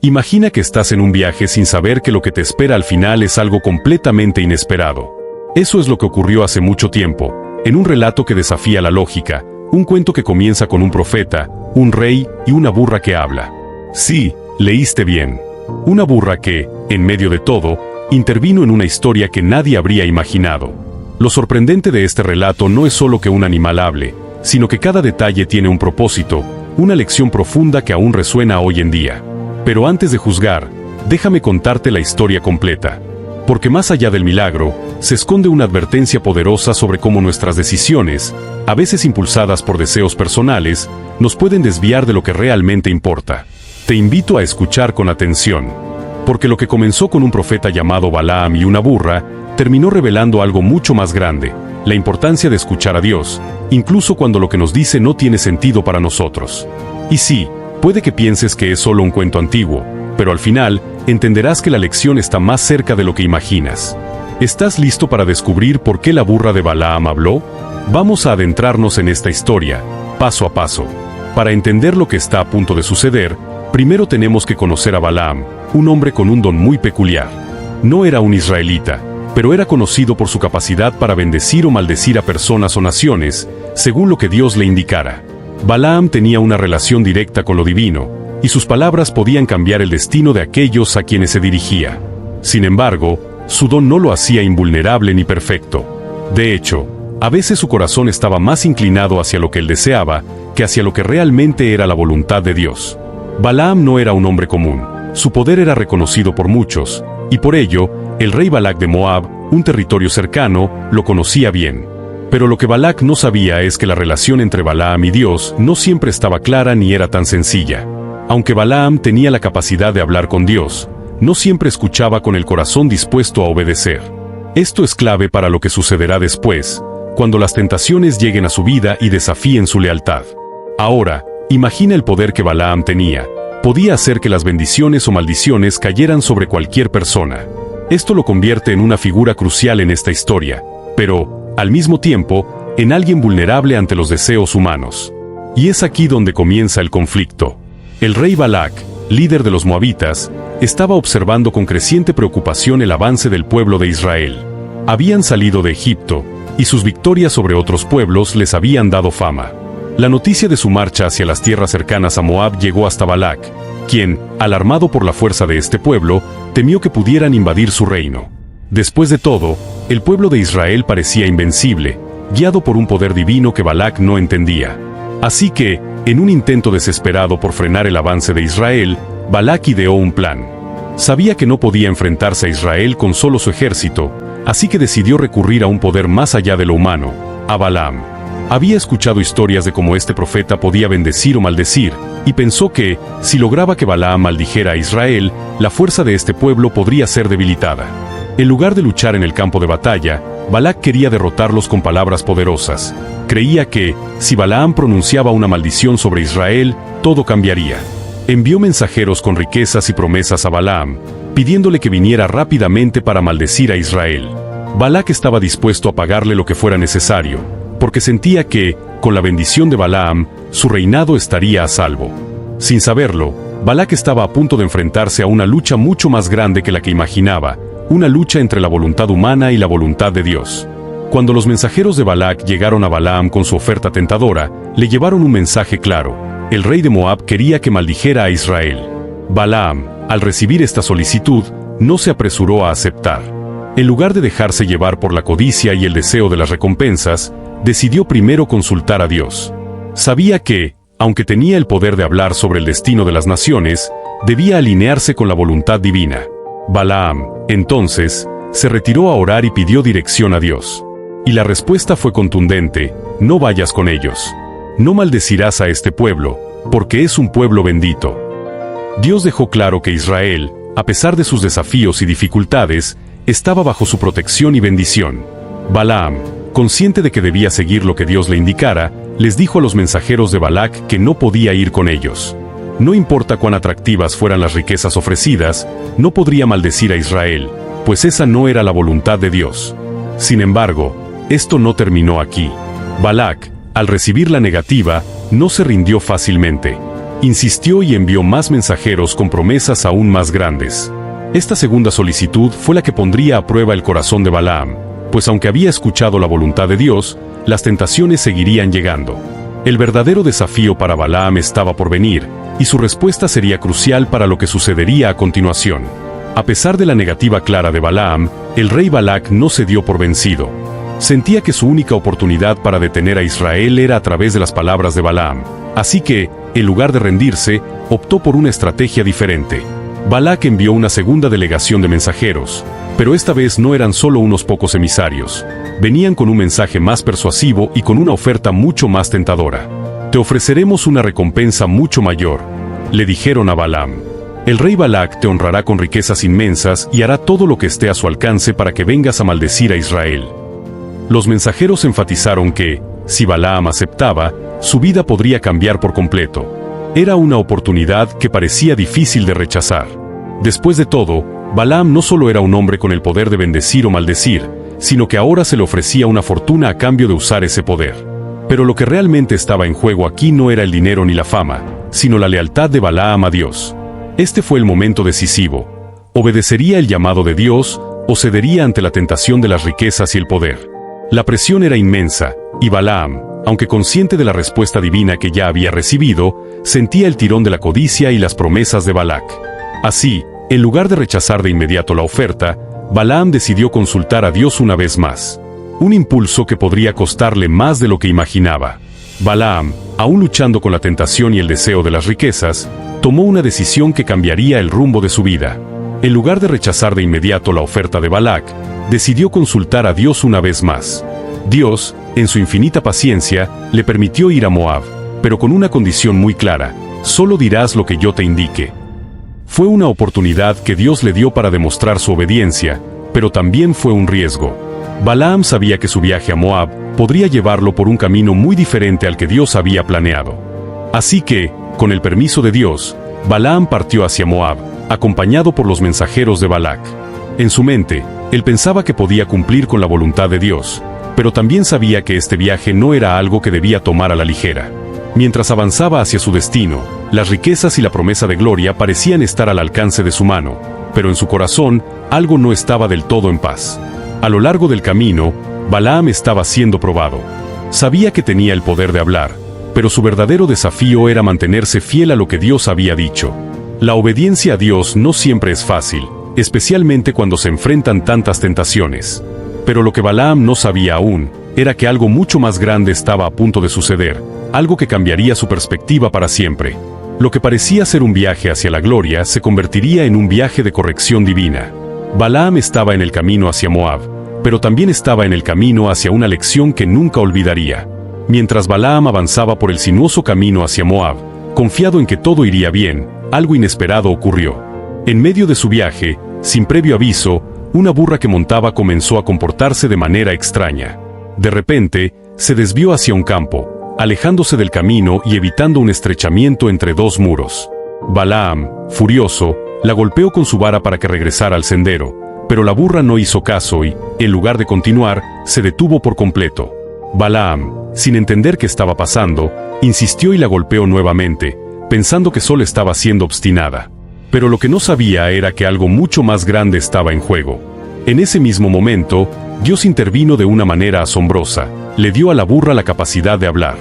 Imagina que estás en un viaje sin saber que lo que te espera al final es algo completamente inesperado. Eso es lo que ocurrió hace mucho tiempo, en un relato que desafía la lógica, un cuento que comienza con un profeta, un rey y una burra que habla. Sí, leíste bien. Una burra que, en medio de todo, intervino en una historia que nadie habría imaginado. Lo sorprendente de este relato no es solo que un animal hable, sino que cada detalle tiene un propósito, una lección profunda que aún resuena hoy en día. Pero antes de juzgar, déjame contarte la historia completa. Porque más allá del milagro, se esconde una advertencia poderosa sobre cómo nuestras decisiones, a veces impulsadas por deseos personales, nos pueden desviar de lo que realmente importa. Te invito a escuchar con atención. Porque lo que comenzó con un profeta llamado Balaam y una burra, terminó revelando algo mucho más grande, la importancia de escuchar a Dios, incluso cuando lo que nos dice no tiene sentido para nosotros. Y sí, puede que pienses que es solo un cuento antiguo, pero al final, entenderás que la lección está más cerca de lo que imaginas. ¿Estás listo para descubrir por qué la burra de Balaam habló? Vamos a adentrarnos en esta historia, paso a paso. Para entender lo que está a punto de suceder, primero tenemos que conocer a Balaam, un hombre con un don muy peculiar. No era un israelita, pero era conocido por su capacidad para bendecir o maldecir a personas o naciones, según lo que Dios le indicara. Balaam tenía una relación directa con lo divino, y sus palabras podían cambiar el destino de aquellos a quienes se dirigía. Sin embargo, su don no lo hacía invulnerable ni perfecto. De hecho, a veces su corazón estaba más inclinado hacia lo que él deseaba, que hacia lo que realmente era la voluntad de Dios. Balaam no era un hombre común, su poder era reconocido por muchos, y por ello, el rey Balac de Moab, un territorio cercano, lo conocía bien. Pero lo que Balac no sabía es que la relación entre Balaam y Dios no siempre estaba clara ni era tan sencilla. Aunque Balaam tenía la capacidad de hablar con Dios, no siempre escuchaba con el corazón dispuesto a obedecer. Esto es clave para lo que sucederá después, cuando las tentaciones lleguen a su vida y desafíen su lealtad. Ahora, imagina el poder que Balaam tenía. Podía hacer que las bendiciones o maldiciones cayeran sobre cualquier persona. Esto lo convierte en una figura crucial en esta historia, pero, al mismo tiempo, en alguien vulnerable ante los deseos humanos. Y es aquí donde comienza el conflicto. El rey Balac, líder de los moabitas, estaba observando con creciente preocupación el avance del pueblo de Israel. Habían salido de Egipto, y sus victorias sobre otros pueblos les habían dado fama. La noticia de su marcha hacia las tierras cercanas a Moab llegó hasta Balac, quien, alarmado por la fuerza de este pueblo, temió que pudieran invadir su reino. Después de todo, el pueblo de Israel parecía invencible, guiado por un poder divino que Balac no entendía. Así que, en un intento desesperado por frenar el avance de Israel, Balac ideó un plan. Sabía que no podía enfrentarse a Israel con solo su ejército, así que decidió recurrir a un poder más allá de lo humano, a Balaam. Había escuchado historias de cómo este profeta podía bendecir o maldecir, y pensó que, si lograba que Balaam maldijera a Israel, la fuerza de este pueblo podría ser debilitada. En lugar de luchar en el campo de batalla, Balac quería derrotarlos con palabras poderosas. Creía que, si Balaam pronunciaba una maldición sobre Israel, todo cambiaría. Envió mensajeros con riquezas y promesas a Balaam, pidiéndole que viniera rápidamente para maldecir a Israel. Balac estaba dispuesto a pagarle lo que fuera necesario, porque sentía que, con la bendición de Balaam, su reinado estaría a salvo. Sin saberlo, Balac estaba a punto de enfrentarse a una lucha mucho más grande que la que imaginaba, una lucha entre la voluntad humana y la voluntad de Dios. Cuando los mensajeros de Balac llegaron a Balaam con su oferta tentadora, le llevaron un mensaje claro. El rey de Moab quería que maldijera a Israel. Balaam, al recibir esta solicitud, no se apresuró a aceptar. En lugar de dejarse llevar por la codicia y el deseo de las recompensas, decidió primero consultar a Dios. Sabía que, aunque tenía el poder de hablar sobre el destino de las naciones, debía alinearse con la voluntad divina. Balaam, entonces, se retiró a orar y pidió dirección a Dios. Y la respuesta fue contundente: no vayas con ellos. No maldecirás a este pueblo, porque es un pueblo bendito. Dios dejó claro que Israel, a pesar de sus desafíos y dificultades, estaba bajo su protección y bendición. Balaam, consciente de que debía seguir lo que Dios le indicara, les dijo a los mensajeros de Balac que no podía ir con ellos. No importa cuán atractivas fueran las riquezas ofrecidas, no podría maldecir a Israel, pues esa no era la voluntad de Dios. Sin embargo, esto no terminó aquí. Balac, al recibir la negativa, no se rindió fácilmente. insistió y envió más mensajeros con promesas aún más grandes. Esta segunda solicitud fue la que pondría a prueba el corazón de Balaam, pues aunque había escuchado la voluntad de Dios, las tentaciones seguirían llegando. El verdadero desafío para Balaam estaba por venir, y su respuesta sería crucial para lo que sucedería a continuación. A pesar de la negativa clara de Balaam, el rey Balac no se dio por vencido. Sentía que su única oportunidad para detener a Israel era a través de las palabras de Balaam. Así que, en lugar de rendirse, optó por una estrategia diferente. Balac envió una segunda delegación de mensajeros, pero esta vez no eran solo unos pocos emisarios. Venían con un mensaje más persuasivo y con una oferta mucho más tentadora. «Te ofreceremos una recompensa mucho mayor», le dijeron a Balaam. «El rey Balac te honrará con riquezas inmensas y hará todo lo que esté a su alcance para que vengas a maldecir a Israel». Los mensajeros enfatizaron que, si Balaam aceptaba, su vida podría cambiar por completo. Era una oportunidad que parecía difícil de rechazar. Después de todo, Balaam no solo era un hombre con el poder de bendecir o maldecir, sino que ahora se le ofrecía una fortuna a cambio de usar ese poder. Pero lo que realmente estaba en juego aquí no era el dinero ni la fama, sino la lealtad de Balaam a Dios. Este fue el momento decisivo. ¿Obedecería el llamado de Dios o cedería ante la tentación de las riquezas y el poder? La presión era inmensa, y Balaam, aunque consciente de la respuesta divina que ya había recibido, sentía el tirón de la codicia y las promesas de Balac. Así, en lugar de rechazar de inmediato la oferta, Balaam decidió consultar a Dios una vez más. Un impulso que podría costarle más de lo que imaginaba. Balaam, aún luchando con la tentación y el deseo de las riquezas, tomó una decisión que cambiaría el rumbo de su vida. En lugar de rechazar de inmediato la oferta de Balac, decidió consultar a Dios una vez más. Dios, en su infinita paciencia, le permitió ir a Moab, pero con una condición muy clara: solo dirás lo que yo te indique. Fue una oportunidad que Dios le dio para demostrar su obediencia, pero también fue un riesgo. Balaam sabía que su viaje a Moab podría llevarlo por un camino muy diferente al que Dios había planeado. Así que, con el permiso de Dios, Balaam partió hacia Moab, acompañado por los mensajeros de Balac. En su mente, él pensaba que podía cumplir con la voluntad de Dios, pero también sabía que este viaje no era algo que debía tomar a la ligera. Mientras avanzaba hacia su destino, las riquezas y la promesa de gloria parecían estar al alcance de su mano, pero en su corazón, algo no estaba del todo en paz. A lo largo del camino, Balaam estaba siendo probado. Sabía que tenía el poder de hablar, pero su verdadero desafío era mantenerse fiel a lo que Dios había dicho. La obediencia a Dios no siempre es fácil, especialmente cuando se enfrentan tantas tentaciones. Pero lo que Balaam no sabía aún, era que algo mucho más grande estaba a punto de suceder, algo que cambiaría su perspectiva para siempre. Lo que parecía ser un viaje hacia la gloria se convertiría en un viaje de corrección divina. Balaam estaba en el camino hacia Moab, pero también estaba en el camino hacia una lección que nunca olvidaría. Mientras Balaam avanzaba por el sinuoso camino hacia Moab, confiado en que todo iría bien, algo inesperado ocurrió. En medio de su viaje, sin previo aviso, una burra que montaba comenzó a comportarse de manera extraña. De repente, se desvió hacia un campo, alejándose del camino y evitando un estrechamiento entre dos muros. Balaam, furioso, la golpeó con su vara para que regresara al sendero, pero la burra no hizo caso y, en lugar de continuar, se detuvo por completo. Balaam, sin entender qué estaba pasando, insistió y la golpeó nuevamente, pensando que solo estaba siendo obstinada. Pero lo que no sabía era que algo mucho más grande estaba en juego. En ese mismo momento, Dios intervino de una manera asombrosa. Le dio a la burra la capacidad de hablar.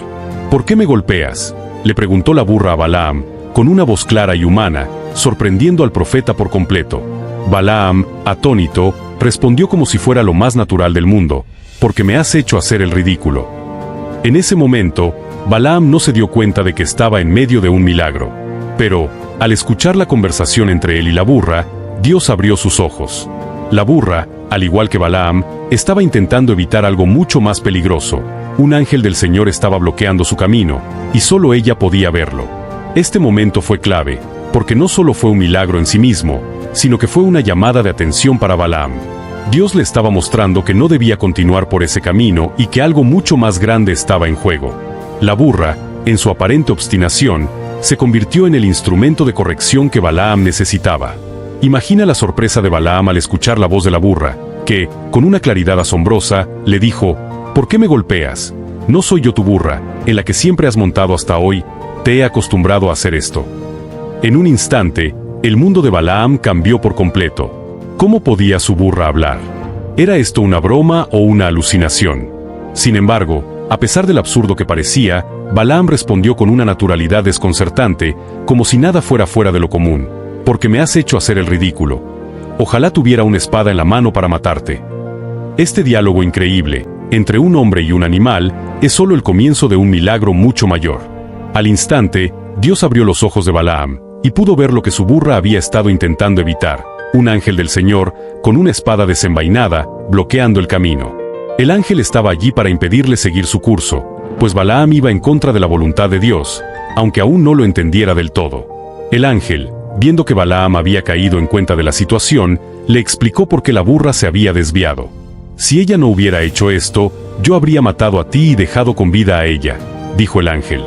«¿Por qué me golpeas?», le preguntó la burra a Balaam, con una voz clara y humana, sorprendiendo al profeta por completo. Balaam, atónito, respondió como si fuera lo más natural del mundo: «Porque me has hecho hacer el ridículo». En ese momento, Balaam no se dio cuenta de que estaba en medio de un milagro. Pero, al escuchar la conversación entre él y la burra, Dios abrió sus ojos. La burra, al igual que Balaam, estaba intentando evitar algo mucho más peligroso. Un ángel del Señor estaba bloqueando su camino, y solo ella podía verlo. Este momento fue clave, porque no solo fue un milagro en sí mismo, sino que fue una llamada de atención para Balaam. Dios le estaba mostrando que no debía continuar por ese camino y que algo mucho más grande estaba en juego. La burra, en su aparente obstinación, se convirtió en el instrumento de corrección que Balaam necesitaba. Imagina la sorpresa de Balaam al escuchar la voz de la burra, que, con una claridad asombrosa, le dijo: «¿Por qué me golpeas? No soy yo tu burra, en la que siempre has montado hasta hoy. te he acostumbrado a hacer esto. En un instante, el mundo de Balaam cambió por completo. ¿Cómo podía su burra hablar? ¿Era esto una broma o una alucinación? Sin embargo, a pesar del absurdo que parecía, Balaam respondió con una naturalidad desconcertante, como si nada fuera fuera de lo común. Porque me has hecho hacer el ridículo. Ojalá tuviera una espada en la mano para matarte. Este diálogo increíble, entre un hombre y un animal, es solo el comienzo de un milagro mucho mayor. Al instante, Dios abrió los ojos de Balaam, y pudo ver lo que su burra había estado intentando evitar: un ángel del Señor, con una espada desenvainada, bloqueando el camino. El ángel estaba allí para impedirle seguir su curso, pues Balaam iba en contra de la voluntad de Dios, aunque aún no lo entendiera del todo. El ángel, viendo que Balaam había caído en cuenta de la situación, le explicó por qué la burra se había desviado. Si ella no hubiera hecho esto, yo habría matado a ti y dejado con vida a ella, dijo el ángel.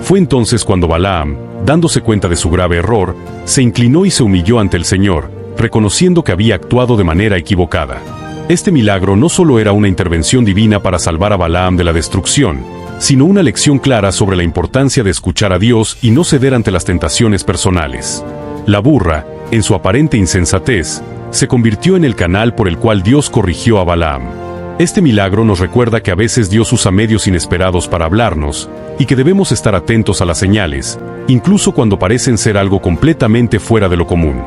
Fue entonces cuando Balaam, dándose cuenta de su grave error, se inclinó y se humilló ante el Señor, reconociendo que había actuado de manera equivocada. Este milagro no solo era una intervención divina para salvar a Balaam de la destrucción, sino una lección clara sobre la importancia de escuchar a Dios y no ceder ante las tentaciones personales. La burra, en su aparente insensatez, se convirtió en el canal por el cual Dios corrigió a Balaam. Este milagro nos recuerda que a veces Dios usa medios inesperados para hablarnos, y que debemos estar atentos a las señales, incluso cuando parecen ser algo completamente fuera de lo común.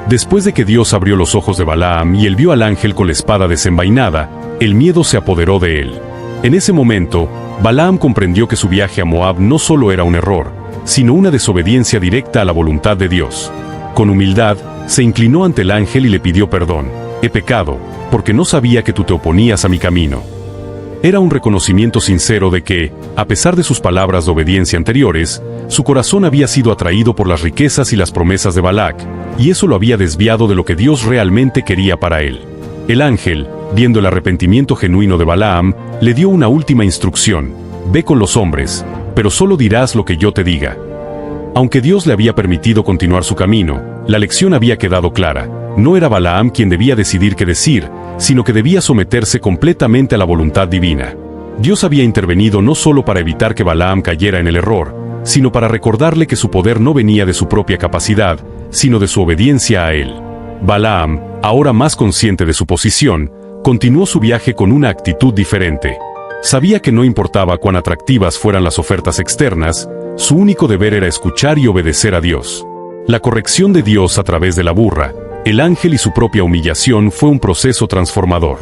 Después de que Dios abrió los ojos de Balaam y él vio al ángel con la espada desenvainada, el miedo se apoderó de él. En ese momento, Balaam comprendió que su viaje a Moab no solo era un error, sino una desobediencia directa a la voluntad de Dios. Con humildad, se inclinó ante el ángel y le pidió perdón. He pecado, porque no sabía que tú te oponías a mi camino. Era un reconocimiento sincero de que, a pesar de sus palabras de obediencia anteriores, su corazón había sido atraído por las riquezas y las promesas de Balac, y eso lo había desviado de lo que Dios realmente quería para él. El ángel, viendo el arrepentimiento genuino de Balaam, le dio una última instrucción: ve con los hombres, pero solo dirás lo que yo te diga. Aunque Dios le había permitido continuar su camino, la lección había quedado clara. No era Balaam quien debía decidir qué decir, sino que debía someterse completamente a la voluntad divina. Dios había intervenido no solo para evitar que Balaam cayera en el error, sino para recordarle que su poder no venía de su propia capacidad, sino de su obediencia a él. Balaam, ahora más consciente de su posición, continuó su viaje con una actitud diferente. Sabía que no importaba cuán atractivas fueran las ofertas externas, su único deber era escuchar y obedecer a Dios. La corrección de Dios a través de la burra, el ángel y su propia humillación fue un proceso transformador.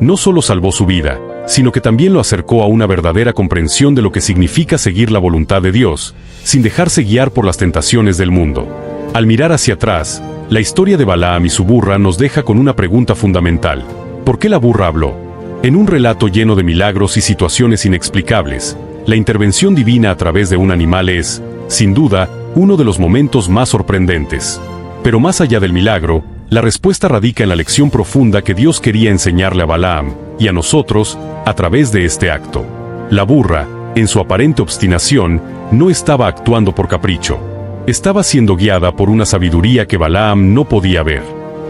No solo salvó su vida, sino que también lo acercó a una verdadera comprensión de lo que significa seguir la voluntad de Dios, sin dejarse guiar por las tentaciones del mundo. Al mirar hacia atrás, la historia de Balaam y su burra nos deja con una pregunta fundamental: ¿por qué la burra habló? En un relato lleno de milagros y situaciones inexplicables, la intervención divina a través de un animal es, sin duda, uno de los momentos más sorprendentes. Pero más allá del milagro, la respuesta radica en la lección profunda que Dios quería enseñarle a Balaam, y a nosotros, a través de este acto. La burra, en su aparente obstinación, no estaba actuando por capricho. Estaba siendo guiada por una sabiduría que Balaam no podía ver.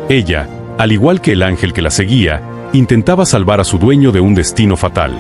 Ella, al igual que el ángel que la seguía, intentaba salvar a su dueño de un destino fatal.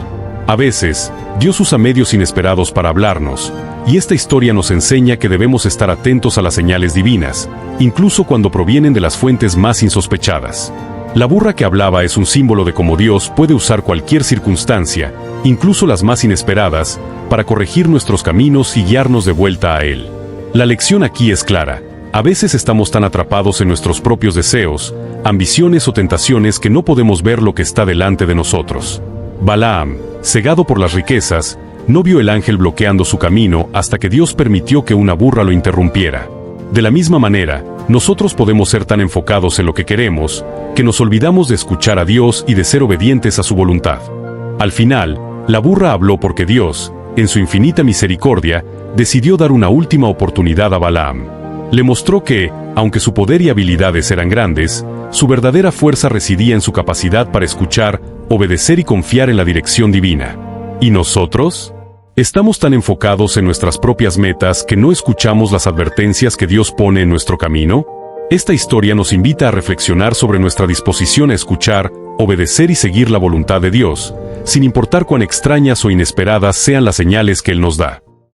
A veces, Dios usa medios inesperados para hablarnos, y esta historia nos enseña que debemos estar atentos a las señales divinas, incluso cuando provienen de las fuentes más insospechadas. La burra que hablaba es un símbolo de cómo Dios puede usar cualquier circunstancia, incluso las más inesperadas, para corregir nuestros caminos y guiarnos de vuelta a Él. La lección aquí es clara: a veces estamos tan atrapados en nuestros propios deseos, ambiciones o tentaciones que no podemos ver lo que está delante de nosotros. Balaam, cegado por las riquezas, no vio el ángel bloqueando su camino hasta que Dios permitió que una burra lo interrumpiera. De la misma manera, nosotros podemos ser tan enfocados en lo que queremos, que nos olvidamos de escuchar a Dios y de ser obedientes a su voluntad. Al final, la burra habló porque Dios, en su infinita misericordia, decidió dar una última oportunidad a Balaam. Le mostró que, aunque su poder y habilidades eran grandes, su verdadera fuerza residía en su capacidad para escuchar, obedecer y confiar en la dirección divina. ¿Y nosotros? ¿Estamos tan enfocados en nuestras propias metas que no escuchamos las advertencias que Dios pone en nuestro camino? Esta historia nos invita a reflexionar sobre nuestra disposición a escuchar, obedecer y seguir la voluntad de Dios, sin importar cuán extrañas o inesperadas sean las señales que Él nos da.